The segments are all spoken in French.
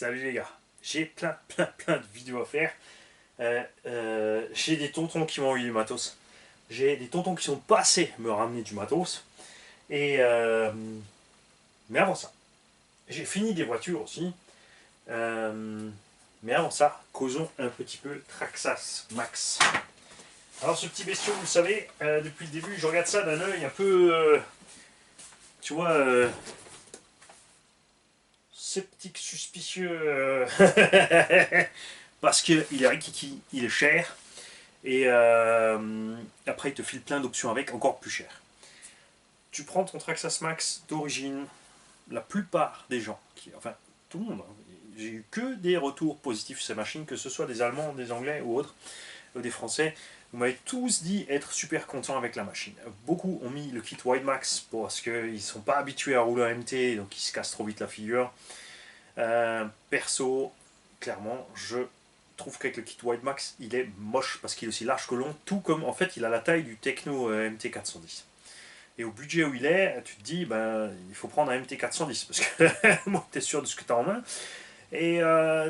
Salut les gars, j'ai plein de vidéos à faire. J'ai des tontons qui m'ont envoyé du matos. J'ai des tontons qui sont passés me ramener du matos. Et mais avant ça, j'ai fini des voitures aussi. Euh, mais avant ça, causons un petit peu Traxxas Max. Alors ce petit bestiau, vous le savez, depuis le début, je regarde ça d'un œil un peu, tu vois, sceptique, suspicieux. Parce qu'il est rikiki, il est cher. Et après, il te file plein d'options avec, encore plus cher. Tu prends ton Traxxas Max d'origine, la plupart des gens, enfin tout le monde, hein, j'ai eu que des retours positifs sur ces machines, que ce soit des Allemands, des Anglais ou autres, ou des Français. Vous m'avez tous dit être super contents avec la machine. Beaucoup ont mis le kit Wide Max parce qu'ils ne sont pas habitués à rouler en MT, donc ils se cassent trop vite la figure. Perso, clairement, je trouve qu'avec le kit Wide Max, il est moche parce qu'il est aussi large que long, tout comme en fait il a la taille du Techno MT410. Et au budget où il est, tu te dis, ben, il faut prendre un MT410 parce que moi, tu es sûr de ce que tu as en main. Et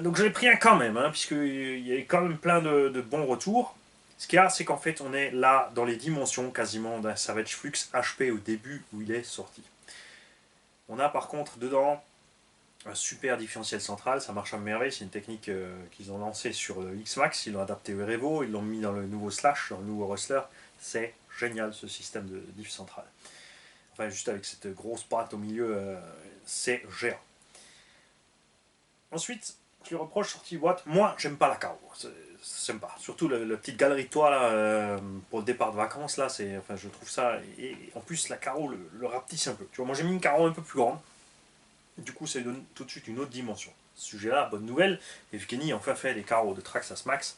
donc je l'ai pris un quand même, hein, puisqu'il y a quand même plein de bons retours. Ce qu'il y a, c'est qu'en fait, on est là dans les dimensions quasiment d'un Savage Flux HP au début où il est sorti. On a par contre dedans un super différentiel central, ça marche à merveille, c'est une technique qu'ils ont lancée sur le X-Max, ils l'ont adapté au Revo, ils l'ont mis dans le nouveau Slash, dans le nouveau Rustler. C'est génial ce système de diff central. Enfin, juste avec cette grosse patte au milieu, c'est géant. Ensuite, je lui reproche sortie boîte. Moi, j'aime pas la carreau. J'aime pas. Surtout la petite galerie de toit là, pour le départ de vacances là, enfin, je trouve ça. Et en plus, la carreau le rapetisse un peu. Tu vois, moi j'ai mis une carreau un peu plus grande. Du coup, ça lui donne tout de suite une autre dimension. Ce sujet-là, bonne nouvelle. Evgeny a enfin fait des carreaux de Traxxas Max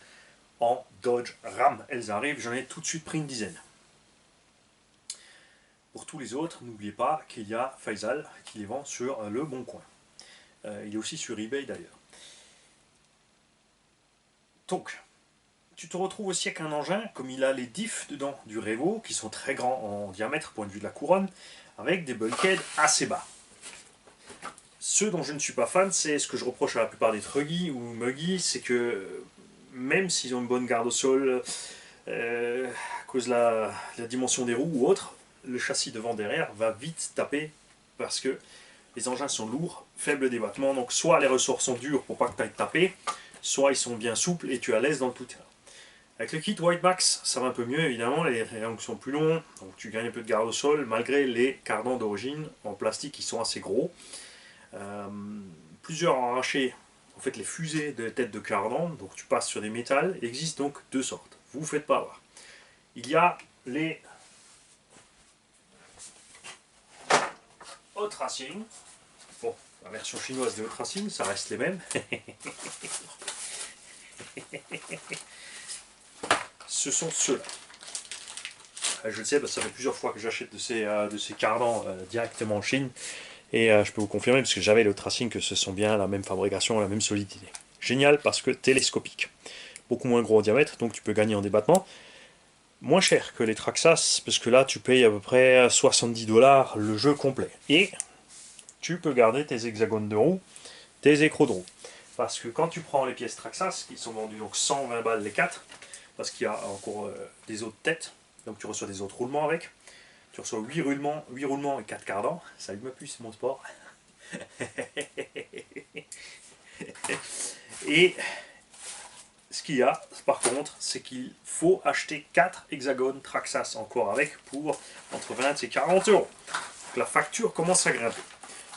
en Dodge Ram. Elles arrivent. J'en ai tout de suite pris une dizaine. Pour tous les autres, n'oubliez pas qu'il y a Faisal qui les vend sur Le Bon Coin. Il est aussi sur eBay d'ailleurs. Donc, tu te retrouves aussi avec un engin, comme il a les diffs dedans du Revo, qui sont très grands en diamètre, point de vue de la couronne, avec des bulkheads assez bas. Ce dont je ne suis pas fan, c'est ce que je reproche à la plupart des Truggy ou Muggy, c'est que même s'ils ont une bonne garde au sol, à cause de la dimension des roues ou autre, le châssis devant-derrière va vite taper parce que les engins sont lourds, faible débattement, donc soit les ressorts sont durs pour pas que tu ailles taper, soit ils sont bien souples et tu es à l'aise dans le tout-terrain. Avec le kit White Max, ça va un peu mieux évidemment, les triangles sont plus longs, donc tu gagnes un peu de garde au sol, malgré les cardans d'origine en plastique qui sont assez gros. Euh, Plusieurs ont arraché en fait les fusées de tête de cardan, donc tu passes sur des métals. Il existe donc deux sortes, vous ne vous faites pas avoir. Il y a les Hot Racing. Bon, la version chinoise des Hot Racing, ça reste les mêmes. Ce sont ceux-là. Je le sais, ça fait plusieurs fois que j'achète de ces cardans directement en Chine. Et je peux vous confirmer, parce que j'avais le tracing, que ce sont bien la même fabrication, la même solidité. Génial parce que télescopique. Beaucoup moins gros en diamètre, donc tu peux gagner en débattement. Moins cher que les Traxxas, parce que là tu payes à peu près 70 $ le jeu complet. Et tu peux garder tes hexagones de roue, tes écrous de roue. Parce que quand tu prends les pièces Traxxas, qui sont vendues donc 120 balles les 4, parce qu'il y a encore des autres têtes, donc tu reçois des autres roulements avec, tu reçois 8 roulements et 4 cardans, ça me plus, c'est mon sport. Et ce qu'il y a, par contre, c'est qu'il faut acheter 4 hexagones Traxxas encore avec pour entre 20 et 40 euros. Donc la facture commence à grimper.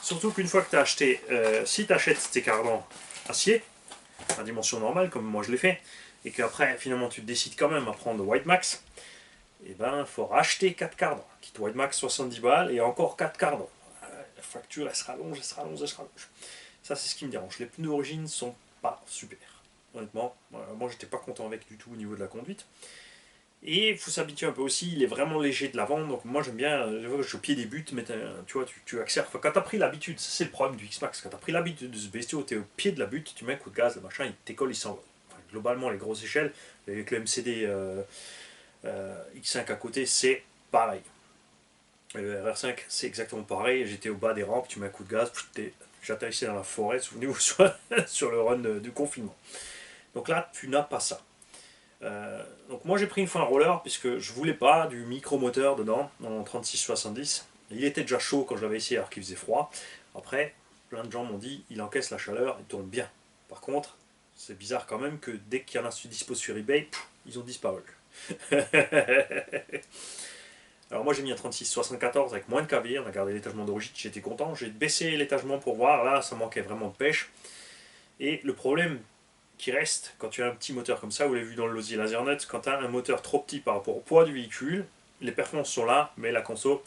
Surtout qu'une fois que tu as acheté, si tu achètes tes cardans acier, à dimension normale, comme moi je l'ai fait, et qu'après finalement tu décides quand même à prendre le White Max, et ben il faut racheter 4 cardans. Quitte White Max 70 balles et encore 4 cardans. La facture elle se rallonge, elle se rallonge, elle se rallonge. Ça c'est ce qui me dérange. Les pneus d'origine sont pas super. Honnêtement, moi j'étais pas content avec du tout au niveau de la conduite. Et il faut s'habituer un peu aussi, il est vraiment léger de l'avant, donc moi j'aime bien, je suis au pied des buts, mais tu vois, tu accélères. Enfin, quand tu as pris l'habitude, c'est le problème du X-Max, quand tu as pris l'habitude de ce bestiau, tu es au pied de la butte, tu mets un coup de gaz, le machin, il t'écolle, il s'envole. Enfin, globalement, les grosses échelles, avec le MCD X5 à côté, c'est pareil. Le RR5, c'est exactement pareil, j'étais au bas des rampes, tu mets un coup de gaz, j'atterrissais dans la forêt, souvenez-vous, sur le run du confinement. Donc là, tu n'as pas ça. Donc moi j'ai pris une fois un roller puisque je voulais pas du micro-moteur dedans en 3670. Il était déjà chaud quand je l'avais essayé alors qu'il faisait froid. Après, plein de gens m'ont dit il encaisse la chaleur, il tourne bien. Par contre, c'est bizarre quand même que dès qu'il y en a dispo sur eBay, ils ont disparu. Alors moi j'ai mis un 3674 avec moins de kV, on a gardé l'étagement d'origine, j'étais content. J'ai baissé l'étagement pour voir, là ça manquait vraiment de pêche. Et le problème qui reste, quand tu as un petit moteur comme ça, vous l'avez vu dans le Losi LaserNet, quand tu as un moteur trop petit par rapport au poids du véhicule, les performances sont là, mais la conso,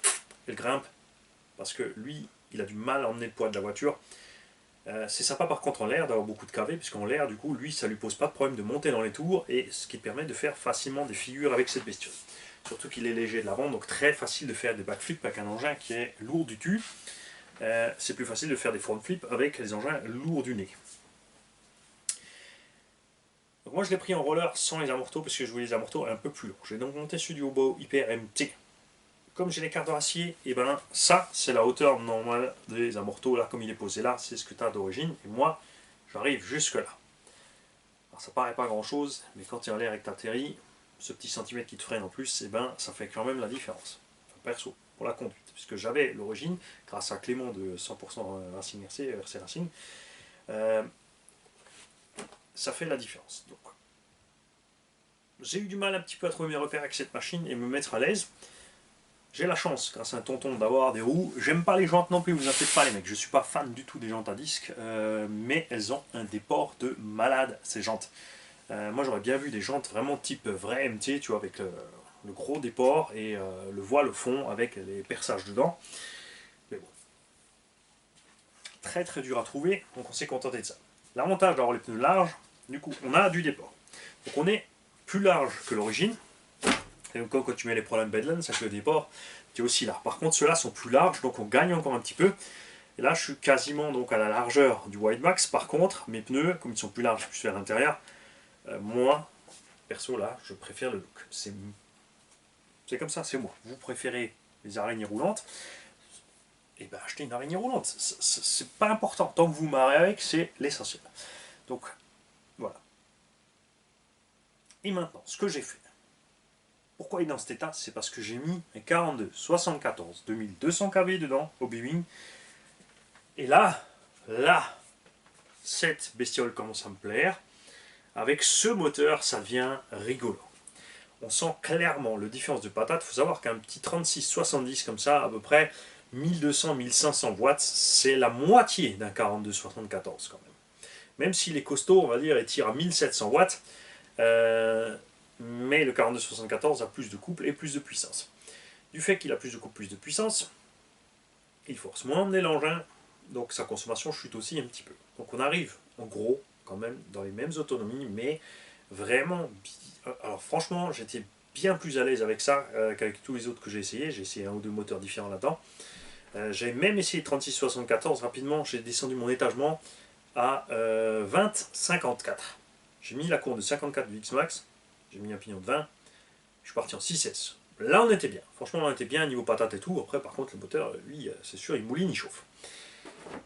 elle grimpe, parce que lui, il a du mal à emmener le poids de la voiture. C'est sympa par contre en l'air d'avoir beaucoup de kV, puisqu'en l'air, du coup, lui, ça lui pose pas de problème de monter dans les tours, et ce qui permet de faire facilement des figures avec cette bestiole. Surtout qu'il est léger de l'avant, donc très facile de faire des backflips avec un engin qui est lourd du dessus. C'est plus facile de faire des front flips avec les engins lourds du nez. Donc moi je l'ai pris en roller sans les amortos parce que je voulais les amortos un peu plus longs. J'ai donc monté sur du Hobo Hyper MT. Comme j'ai les cartes d'acier, et ben ça c'est la hauteur normale des amortos, là comme il est posé là, c'est ce que tu as d'origine, et moi j'arrive jusque là. Alors ça paraît pas grand chose, mais quand tu es en l'air et que tu atterris, ce petit centimètre qui te freine en plus, et ben ça fait quand même la différence. Enfin, perso, pour la conduite, puisque j'avais l'origine, grâce à Clément de 100% Racing RC Racing, ça fait la différence. Donc, j'ai eu du mal un petit peu à trouver mes repères avec cette machine et me mettre à l'aise. J'ai la chance, grâce à un tonton, d'avoir des roues. J'aime pas les jantes non plus, vous inquiétez pas les mecs, je suis pas fan du tout des jantes à disque, mais elles ont un déport de malade, ces jantes. Moi j'aurais bien vu des jantes vraiment type vrai MT, tu vois, avec le gros déport et le voile au fond avec les perçages dedans. Mais bon, très très dur à trouver, donc on s'est contenté de ça. L'avantage d'avoir les pneus larges, du coup, on a du déport. Donc on est plus large que l'origine. Et donc quand tu mets les problèmes Bedland, ça que le déport, tu es aussi large. Par contre, ceux-là sont plus larges, donc on gagne encore un petit peu. Et là, je suis quasiment donc à la largeur du Wide Max. Par contre, mes pneus, comme ils sont plus larges, plus vers l'intérieur, moi, perso, là, je préfère le look. C'est comme ça, c'est moi. Vous préférez les araignées roulantes, et ben achetez une araignée roulante. C'est pas important. Tant que vous marrez avec, c'est l'essentiel. Donc, voilà. Et maintenant, ce que j'ai fait. Pourquoi il est dans cet état? C'est parce que j'ai mis un 42 74 2200 kV dedans au B-Wing. Et là, cette bestiole commence à me plaire. Avec ce moteur, ça devient rigolo. On sent clairement la différence de patate. Il faut savoir qu'un petit 36-70 comme ça, à peu près 1200-1500 watts, c'est la moitié d'un 42-74 quand même. Même s'il est costaud, on va dire, il tire à 1700 watts. Mais le 42-74 a plus de couple et plus de puissance. Du fait qu'il a plus de couple, plus de puissance, il force moins emmener l'engin, donc sa consommation chute aussi un petit peu. Donc on arrive, en gros, quand même, dans les mêmes autonomies, mais vraiment... Alors franchement, j'étais bien plus à l'aise avec ça qu'avec tous les autres que j'ai essayé. J'ai essayé un ou deux moteurs différents là-dedans. J'ai même essayé 36-74 rapidement, j'ai descendu mon étagement à 20-54. J'ai mis la courbe de 54 VX Max, j'ai mis un pignon de 20, je suis parti en 6S. Là on était bien, franchement on était bien niveau patate et tout. Après par contre le moteur, lui, c'est sûr, il mouline, il chauffe.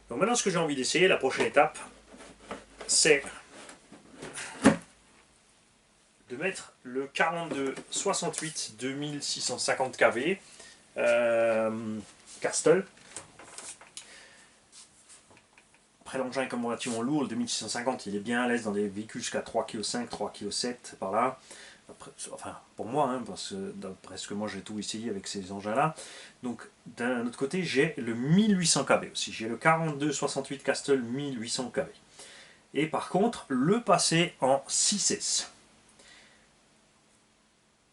Donc maintenant ce que j'ai envie d'essayer, la prochaine étape, c'est de mettre le 42-68 2650 kV Castle. Après l'engin est comme relativement lourd, le 2650 il est bien à l'aise dans des véhicules jusqu'à 3,5 kg, 3,7 kg par là. Après, enfin pour moi, hein, parce que d'après ce que moi j'ai tout essayé avec ces engins là. Donc d'un autre côté j'ai le 1800 kV aussi, j'ai le 42-68 Castle 1800 kV. Et par contre le passer en 6S.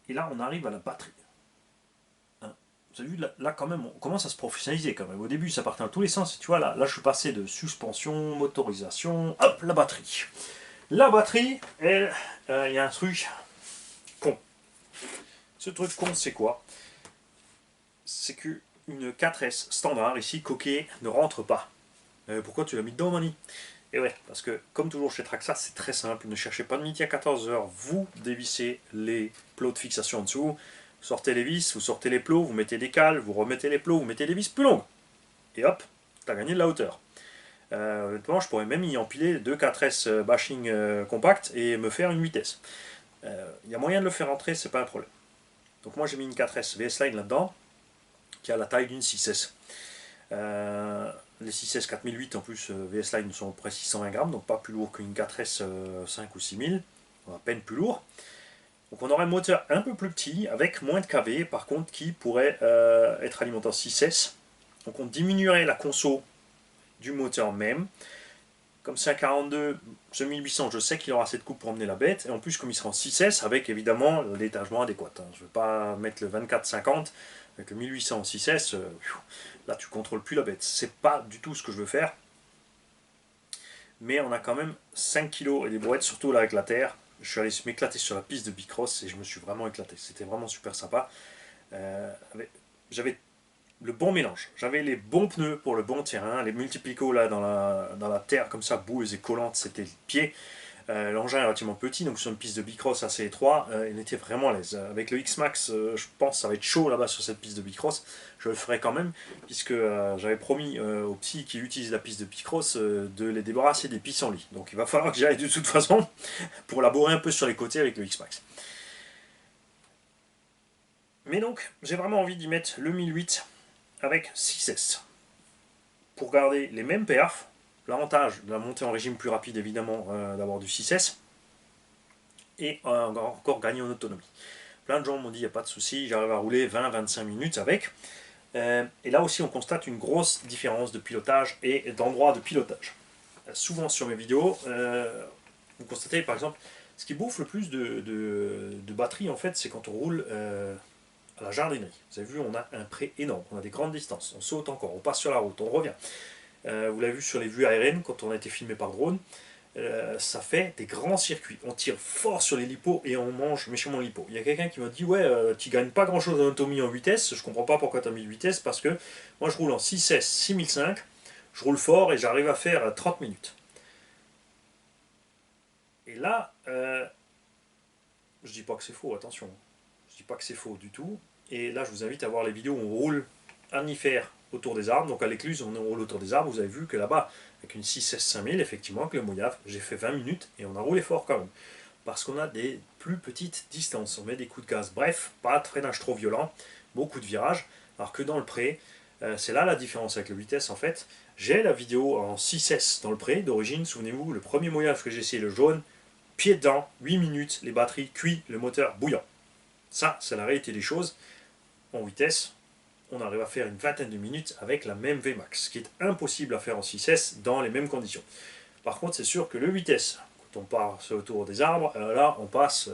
Et là on arrive à la batterie. Vous avez vu, là quand même, on commence à se professionnaliser quand même. Au début, ça partait dans tous les sens. Tu vois, là je suis passé de suspension, motorisation, hop, la batterie. La batterie, elle, il y a un truc con. Ce truc con, c'est quoi? C'est qu'une 4S standard, ici, coquée, ne rentre pas. Pourquoi tu l'as mis dedans, Mani? Et ouais, parce que, comme toujours chez Traxxas, c'est très simple. Ne cherchez pas de midi à 14 h. Vous dévissez les plots de fixation en dessous. Vous sortez les vis, vous sortez les plots, vous mettez des cales, vous remettez les plots, vous mettez des vis plus longues. Et hop, tu as gagné de la hauteur. Honnêtement, je pourrais même y empiler 2 4S bashing compact et me faire une 8S. Il y a moyen de le faire rentrer, c'est pas un problème. Donc moi j'ai mis une 4S VS-Line là-dedans, qui a la taille d'une 6S. Les 6S 4008 en plus VS-Line sont à peu près 620 grammes, donc pas plus lourd qu'une 4S 5 ou 6000, à peine plus lourd. Donc on aurait un moteur un peu plus petit, avec moins de kV, par contre, qui pourrait être alimenté en 6S. Donc on diminuerait la conso du moteur même. Comme c'est un 42, ce 1800, je sais qu'il aura assez de coupe pour emmener la bête. Et en plus, comme il sera en 6S, avec évidemment l'étagement adéquat. Je ne vais pas mettre le 24-50 avec le 1800 en 6S. Là, tu contrôles plus la bête. C'est pas du tout ce que je veux faire. Mais on a quand même 5 kg et des brouettes, surtout là avec la terre. Je suis allé m'éclater sur la piste de Bicross et je me suis vraiment éclaté. C'était vraiment super sympa. J'avais le bon mélange. J'avais les bons pneus pour le bon terrain. Les multiplicos là dans la terre comme ça, boueuse et collante, c'était le pied. L'engin est relativement petit, donc sur une piste de bicross assez étroite, il était vraiment à l'aise. Avec le X-Max, je pense que ça va être chaud là-bas sur cette piste de bicross. Je le ferai quand même, puisque j'avais promis aux petits qui utilisent la piste de bicross de les débarrasser des pissenlits. Donc il va falloir que j'aille de toute façon pour laborer un peu sur les côtés avec le X-Max. Mais donc, j'ai vraiment envie d'y mettre le 1008 avec 6S. Pour garder les mêmes perfs, l'avantage de la montée en régime plus rapide évidemment d'avoir du 6S, et encore gagner en autonomie. Plein de gens m'ont dit il n'y a pas de souci, j'arrive à rouler 20-25 minutes avec. Et là aussi on constate une grosse différence de pilotage et d'endroit de pilotage. Souvent sur mes vidéos, vous constatez par exemple, ce qui bouffe le plus de batterie en fait, c'est quand on roule à la jardinerie. Vous avez vu, on a un pré énorme, on a des grandes distances, on saute encore, on passe sur la route, on revient. Vous l'avez vu sur les vues aériennes quand on a été filmé par drone. Ça fait des grands circuits. On tire fort sur les lipos et on mange méchamment les lipos. Il y a quelqu'un qui m'a dit ouais, tu gagnes pas grand chose en autonomie en vitesse. Je comprends pas pourquoi tu as mis vitesse parce que moi je roule en 6S 6005, je roule fort et j'arrive à faire 30 minutes. Et là, je dis pas que c'est faux, attention. Je dis pas que c'est faux du tout. Et là, je vous invite à voir les vidéos où on roule arnifère autour des arbres. Donc à l'écluse, on roule autour des arbres. Vous avez vu que là-bas, avec une 6S 5000, effectivement, avec le Mojave, j'ai fait 20 minutes et on a roulé fort quand même. Parce qu'on a des plus petites distances. On met des coups de gaz. Bref, pas de freinage trop violent, beaucoup de virages. Alors que dans le pré, c'est là la différence avec le vitesse en fait. J'ai la vidéo en 6S dans le pré d'origine. Souvenez-vous, le premier Mojave que j'ai essayé, le jaune, pied dedans, 8 minutes, les batteries cuit, le moteur bouillant. Ça, c'est la réalité des choses. En vitesse, on arrive à faire une vingtaine de minutes avec la même VMAX, ce qui est impossible à faire en 6S dans les mêmes conditions. Par contre, c'est sûr que le vitesse, quand on passe autour des arbres, là, on passe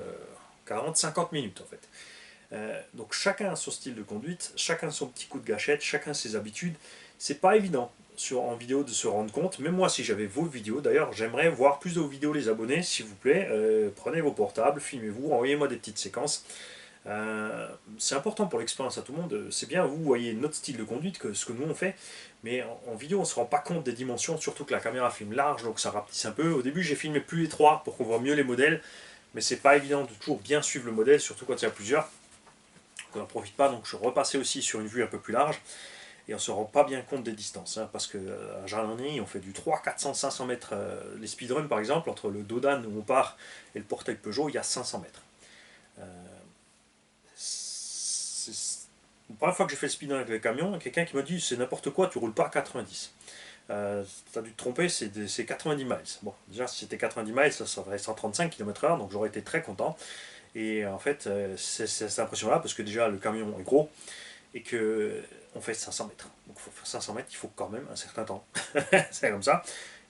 40-50 minutes en fait. Donc chacun a son style de conduite, chacun son petit coup de gâchette, chacun ses habitudes. C'est pas évident en vidéo de se rendre compte. Même moi, si j'avais vos vidéos, d'ailleurs, j'aimerais voir plus de vos vidéos, les abonnés, s'il vous plaît. Prenez vos portables, filmez-vous, envoyez-moi des petites séquences. C'est important pour l'expérience à tout le monde. C'est bien, vous voyez notre style de conduite que ce que nous on fait, mais en vidéo on ne se rend pas compte des dimensions, surtout que la caméra filme large, donc ça rapetisse un peu. Au début j'ai filmé plus étroit pour qu'on voit mieux les modèles, mais c'est pas évident de toujours bien suivre le modèle, surtout quand il y a plusieurs. On n'en profite pas, donc je repassais aussi sur une vue un peu plus large, et on se rend pas bien compte des distances, hein, parce que à Jardinerie on fait du 300, 400, 500 mètres. Les speedruns par exemple, entre le Dodan où on part et le portail Peugeot, il y a 500 mètres. La première fois que j'ai fait le speedrun avec le camion, il y a quelqu'un qui m'a dit c'est n'importe quoi, tu roules pas à 90. Tu as dû te tromper, c'est 90 miles. Bon, déjà si c'était 90 miles, ça ferait 135 km/h, donc j'aurais été très content. Et en fait, c'est cette impression-là, parce que déjà le camion est gros et que on fait 500 mètres. Donc pour faire 500 mètres, il faut quand même un certain temps. C'est comme ça.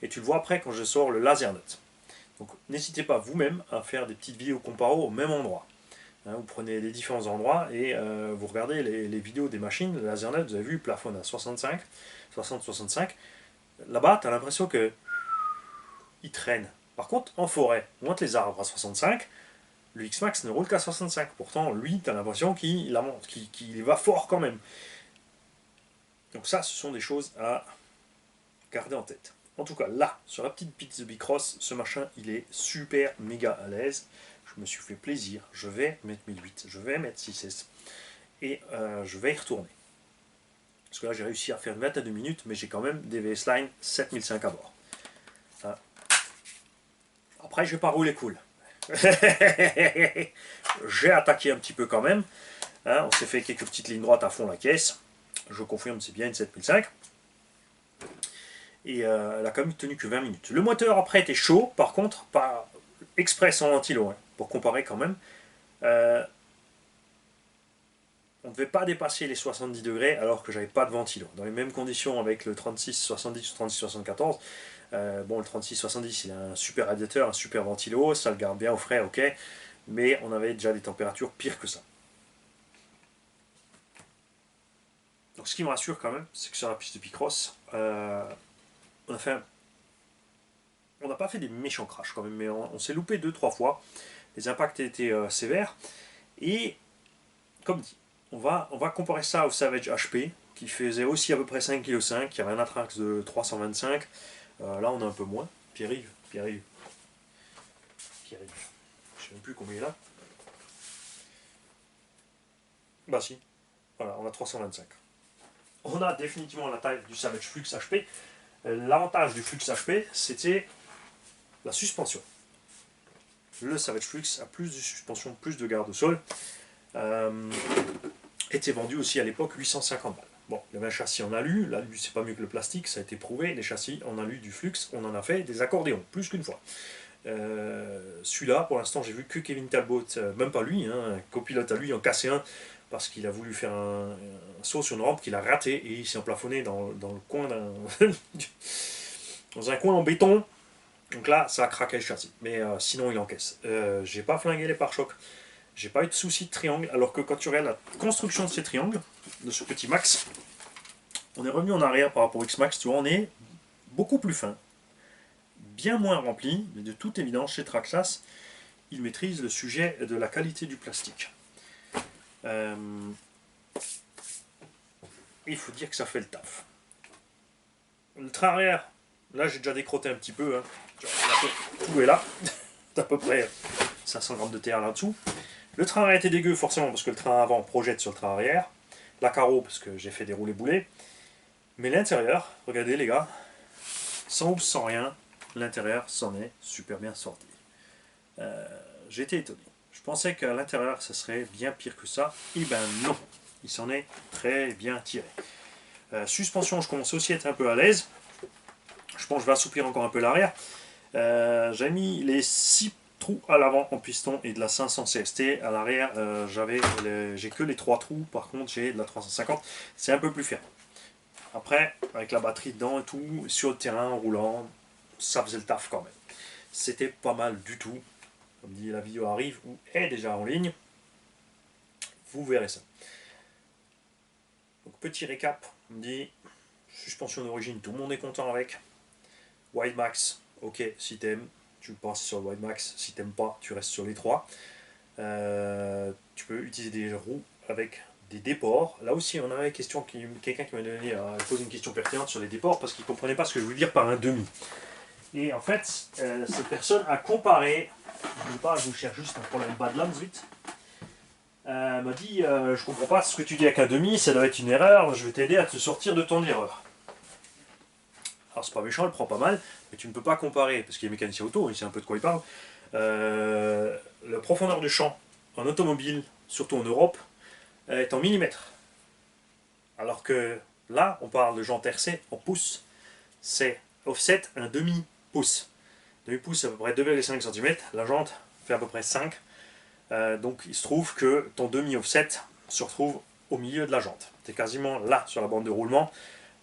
Et tu le vois après quand je sors le laser note. Donc n'hésitez pas vous-même à faire des petites vidéos comparo au même endroit. Vous prenez les différents endroits et vous regardez les vidéos des machines. Le LaserNet, vous avez vu, plafonne à 65, 60-65. Là-bas, tu as l'impression que il traîne. Par contre, en forêt, on monte les arbres à 65, le X-Max ne roule qu'à 65. Pourtant, lui, tu as l'impression qu'il va fort quand même. Donc ça, ce sont des choses à garder en tête. En tout cas, là, sur la petite piste de Bicross, ce machin, il est super méga à l'aise. Je me suis fait plaisir. Je vais mettre 1008, je vais mettre 6S et je vais y retourner. Parce que là, j'ai réussi à faire une vingtaine de minutes, mais j'ai quand même des VS-Line 7005 à bord. Hein. Après, je vais pas rouler cool. J'ai attaqué un petit peu quand même. Hein. On s'est fait quelques petites lignes droites à fond la caisse. Je confirme, c'est bien une 7005. Et elle a quand même tenu que 20 minutes. Le moteur après était chaud, par contre, pas express en ventilo, hein, pour comparer quand même. On ne devait pas dépasser les 70 degrés alors que j'avais pas de ventilo. Dans les mêmes conditions avec le 36-70 ou 36-74, bon, le 36-70 il a un super radiateur, un super ventilo, ça le garde bien au frais, ok, mais on avait déjà des températures pires que ça. Donc ce qui me rassure quand même, c'est que sur la piste de Picross, on n'a pas fait des méchants crashs quand même, mais on s'est loupé 2-3 fois. Les impacts étaient sévères. Et, comme dit, on va comparer ça au Savage HP, qui faisait aussi à peu près 5,5 kg, qui avait un Atrax de 325. Là, on a un peu moins. Pierre-Yves. Je ne sais même plus combien il a. Bah si. Voilà, on a 325. On a définitivement la taille du Savage Flux HP. L'avantage du Flux HP, c'était la suspension. Le Savage Flux a plus de suspension, plus de garde-sol. Était vendu aussi à l'époque 850 balles. Bon, il y avait un châssis en alu, l'alu c'est pas mieux que le plastique, ça a été prouvé, les châssis en alu du Flux, on en a fait des accordéons, plus qu'une fois. Celui-là, pour l'instant, j'ai vu que Kevin Talbot, même pas lui, hein, un copilote à lui en cassé un, parce qu'il a voulu faire un saut sur une rampe qu'il a raté, et il s'est emplafonné dans le coin dans un coin en béton. Donc là, ça a craqué le châssis, mais sinon il encaisse. J'ai pas flingué les pare-chocs. J'ai pas eu de souci de triangle, alors que quand tu regardes la construction de ces triangles, de ce petit Max, on est revenu en arrière par rapport au X-Max, tu vois, on est beaucoup plus fin, bien moins rempli, mais de toute évidence, chez Traxxas, ils maîtrisent le sujet de la qualité du plastique. Il faut dire que ça fait le taf. Le train arrière, là j'ai déjà décrotté un petit peu, hein. Tout est là, à peu près 500 grammes de terre là-dessous. Le train arrière était dégueu forcément parce que le train avant projette sur le train arrière. La carreau parce que j'ai fait des roulés boulets. Mais l'intérieur, regardez les gars, sans oups, sans rien, l'intérieur s'en est super bien sorti. J'ai été étonné. Je pensais qu'à l'intérieur ça serait bien pire que ça. Et ben non, il s'en est très bien tiré. Suspension, je commence aussi à être un peu à l'aise. Je pense que je vais assouplir encore un peu l'arrière. J'ai mis les 6 trous à l'avant en piston et de la 500 CST. À l'arrière, j'ai que les 3 trous. Par contre, j'ai de la 350. C'est un peu plus ferme. Après, avec la batterie dedans et tout, sur le terrain, en roulant, ça faisait le taf quand même. C'était pas mal du tout. Comme dit, la vidéo arrive ou est déjà en ligne. Vous verrez ça. Donc, petit récap. On me dit, suspension d'origine, tout le monde est content avec. Wide Max, ok, si t'aimes, tu passes sur le Wide Max. Si t'aimes pas, tu restes sur les 3. Tu peux utiliser des roues avec des déports. Là aussi, on avait quelqu'un qui m'a donné posé une question pertinente sur les déports parce qu'il ne comprenait pas ce que je voulais dire par un demi. Et en fait, cette personne a comparé, je vous cherche juste un problème Badlands vite. M'a dit je comprends pas ce que tu dis avec un demi, ça doit être une erreur, je vais t'aider à te sortir de ton erreur. Alors c'est pas méchant, elle prend pas mal, mais tu ne peux pas comparer, parce qu'il est mécanicien auto, il sait un peu de quoi il parle. La profondeur de champ en automobile, surtout en Europe, est en millimètres. Alors que là, on parle de jante RC en pouces. C'est offset un demi-pouce. Demi-pouce, c'est à peu près 2,5 cm. La jante fait à peu près 5. Donc il se trouve que ton demi-offset se retrouve au milieu de la jante. Tu es quasiment là sur la bande de roulement.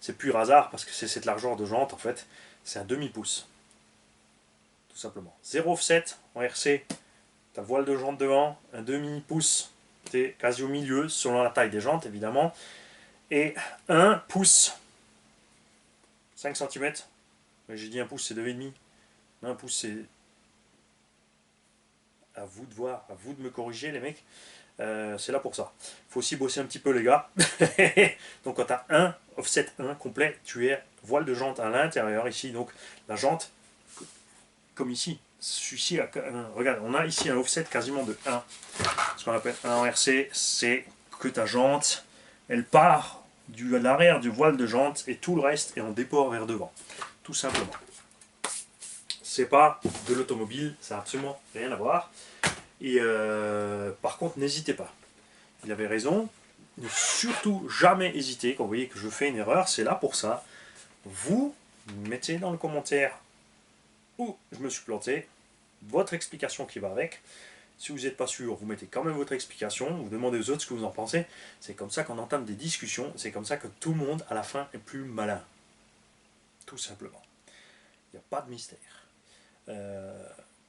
C'est pur hasard parce que c'est cette largeur de jante en fait. C'est un demi-pouce. Tout simplement. 0 offset en RC. Ta voile de jante devant, un demi-pouce. Tu es quasi au milieu selon la taille des jantes évidemment. Et 1 pouce. 5 cm. J'ai dit 1 pouce, c'est 2,5. 1 pouce, c'est... À vous de voir, à vous de me corriger les mecs. C'est là pour ça. Il faut aussi bosser un petit peu les gars. Donc quand tu as un offset 1 complet, tu es voile de jante à l'intérieur ici. Donc la jante, comme ici, celui-ci a regarde, on a ici un offset quasiment de 1. Ce qu'on appelle 1 en RC, c'est que ta jante, elle part l'arrière du voile de jante et tout le reste est en déport vers devant. Tout simplement. C'est pas de l'automobile, ça n'a absolument rien à voir. Et par contre, n'hésitez pas. Il avait raison. Ne surtout jamais hésiter quand vous voyez que je fais une erreur, c'est là pour ça. Vous mettez dans le commentaire où je me suis planté, votre explication qui va avec. Si vous n'êtes pas sûr, vous mettez quand même votre explication, vous demandez aux autres ce que vous en pensez. C'est comme ça qu'on entame des discussions, c'est comme ça que tout le monde, à la fin, est plus malin. Tout simplement. Il n'y a pas de mystère.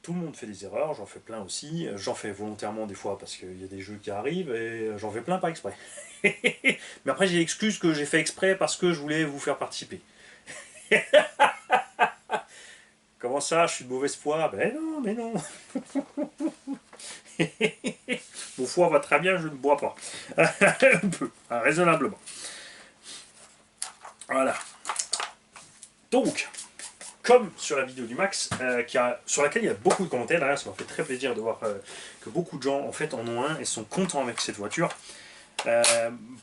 Tout le monde fait des erreurs, j'en fais plein aussi. J'en fais volontairement des fois parce qu'il y a des jeux qui arrivent et j'en fais plein pas exprès. Mais après, j'ai l'excuse que j'ai fait exprès parce que je voulais vous faire participer. Comment ça, je suis de mauvaise foi? Ben non, mais non. Mon foie va très bien, je ne bois pas. Un peu, raisonnablement. Voilà. Donc, comme sur la vidéo du Max, sur laquelle il y a beaucoup de commentaires, d'ailleurs ça m'a fait très plaisir de voir que beaucoup de gens en fait en ont un et sont contents avec cette voiture.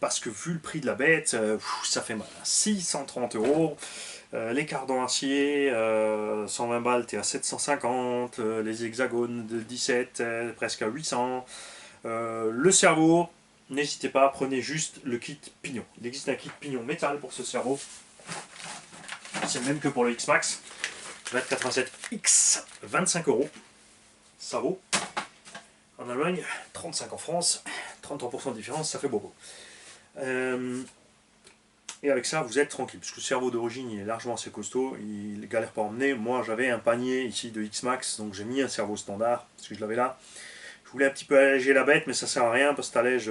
Parce que vu le prix de la bête, ça fait mal. 630 €. Les cardans acier, 120 balles, t'es à 750. Les hexagones de 17, presque à 800. Le cerveau, n'hésitez pas, prenez juste le kit pignon. Il existe un kit pignon métal pour ce cerveau. C'est le même que pour le X-Max. 87X, 25 €. Ça vaut. En Allemagne, 35 en France, 33% de différence, ça fait beaucoup. Et avec ça, vous êtes tranquille, parce que le cerveau d'origine, il est largement assez costaud, il galère pas à emmener. Moi, j'avais un panier ici de X-Max, donc j'ai mis un cerveau standard, parce que je l'avais là. Je voulais un petit peu alléger la bête, mais ça sert à rien, parce que tu allèges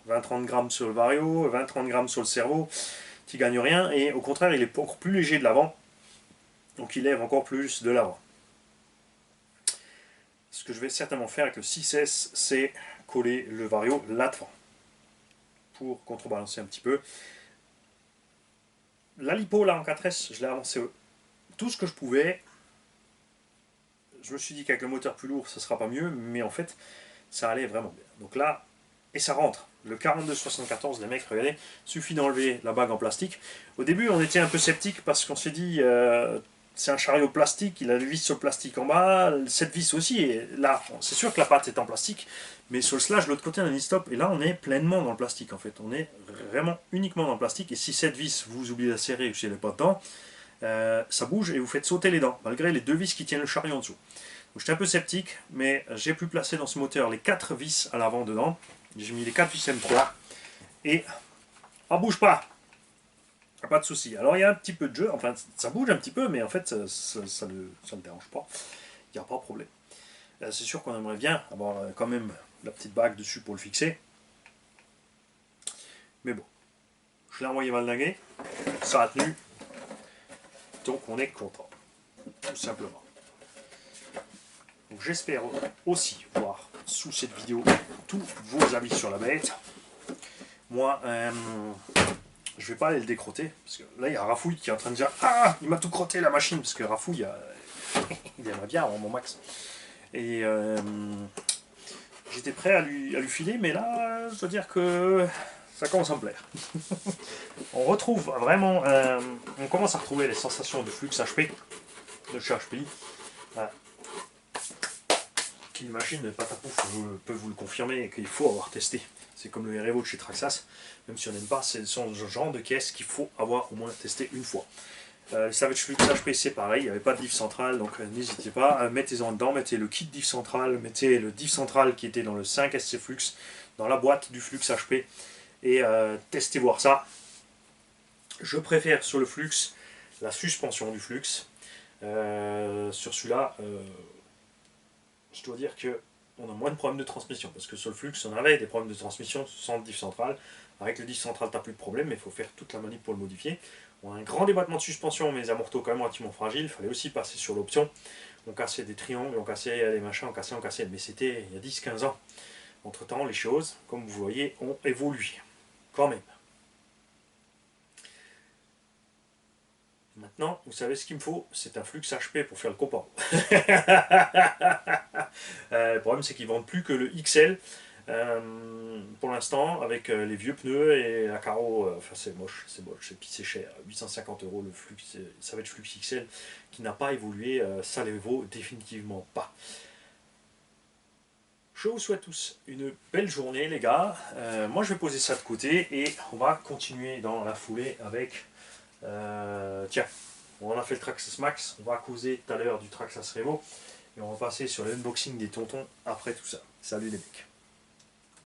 20-30 grammes sur le vario, 20-30 grammes sur le cerveau, tu gagnes rien, et au contraire, il est encore plus léger de l'avant, donc il lève encore plus de l'avant. Ce que je vais certainement faire avec le 6S, c'est coller le vario là-devant, pour contrebalancer un petit peu. La lipo là en 4S, je l'ai avancé tout ce que je pouvais. Je me suis dit qu'avec le moteur plus lourd, ça sera pas mieux, mais en fait, ça allait vraiment bien. Donc là, et ça rentre. Le 42-74, les mecs, regardez, suffit d'enlever la bague en plastique. Au début, on était un peu sceptique parce qu'on s'est dit, c'est un chariot plastique, il a les vis sur le plastique en bas, cette vis aussi, et là, c'est sûr que la patte est en plastique, mais sur le slash, de l'autre côté, on a un stop, et là, on est pleinement dans le plastique, en fait. On est vraiment uniquement dans le plastique, et si cette vis, vous oubliez de la serrer ou si elle n'est pas dedans, ça bouge et vous faites sauter les dents, malgré les deux vis qui tiennent le chariot en dessous. J'étais un peu sceptique, mais j'ai pu placer dans ce moteur les 4 vis à l'avant dedans. J'ai mis les 4 vis M3 et ça bouge pas. Pas de souci. Alors il y a un petit peu de jeu, enfin ça bouge un petit peu, mais en fait ça ne dérange pas. Il n'y a pas de problème. C'est sûr qu'on aimerait bien avoir quand même la petite bague dessus pour le fixer. Mais bon, je l'ai envoyé malnaguer, ça a tenu. Donc on est content, tout simplement. Donc j'espère aussi voir sous cette vidéo tous vos avis sur la bête. Moi, je vais pas aller le décrotter, parce que là il y a Rafouille qui est en train de dire « Ah, il m'a tout crotté la machine !» Parce que Rafouille, il aimerait bien avoir mon Max. Et j'étais prêt à lui filer, mais là, je dois dire que ça commence à me plaire. On retrouve vraiment, on commence à retrouver les sensations de flux HP, de chez HPI. Une machine de patapouf, je peux vous le confirmer et qu'il faut avoir testé. C'est comme le Revo de chez Traxxas, même si on n'aime pas, c'est le genre de caisse qu'il faut avoir au moins testé une fois. Le Savage Flux HP c'est pareil, il n'y avait pas de diff central, donc n'hésitez pas, mettez-en dedans, mettez le kit diff central, mettez le diff central qui était dans le 5 SC Flux, dans la boîte du Flux HP, et testez voir ça. Je préfère sur le Flux la suspension du Flux. Sur celui-là, je dois dire qu'on a moins de problèmes de transmission, parce que sur le Flux, on avait des problèmes de transmission sans le diff central. Avec le diff central, tu n'as plus de problème, mais il faut faire toute la manip pour le modifier. On a un grand débattement de suspension, mais les amortos quand même relativement fragiles. Il fallait aussi passer sur l'option. On cassait des triangles, on cassait des machins, on cassait. Mais c'était il y a 10-15 ans. Entre temps, les choses, comme vous voyez, ont évolué. Quand même. Maintenant, vous savez ce qu'il me faut, c'est un flux HP pour faire le compas. Le problème, c'est qu'ils ne vendent plus que le XL. Pour l'instant, avec les vieux pneus et la carreau, enfin c'est moche, et puis c'est cher, 850 € le Flux, ça va être Flux XL qui n'a pas évolué, ça les vaut définitivement pas. Je vous souhaite tous une belle journée les gars, moi je vais poser ça de côté et on va continuer dans la foulée avec, tiens, on a fait le Traxxas Max, on va causer tout à l'heure du Traxxas Revo et on va passer sur l'unboxing des tontons après tout ça. Salut les mecs.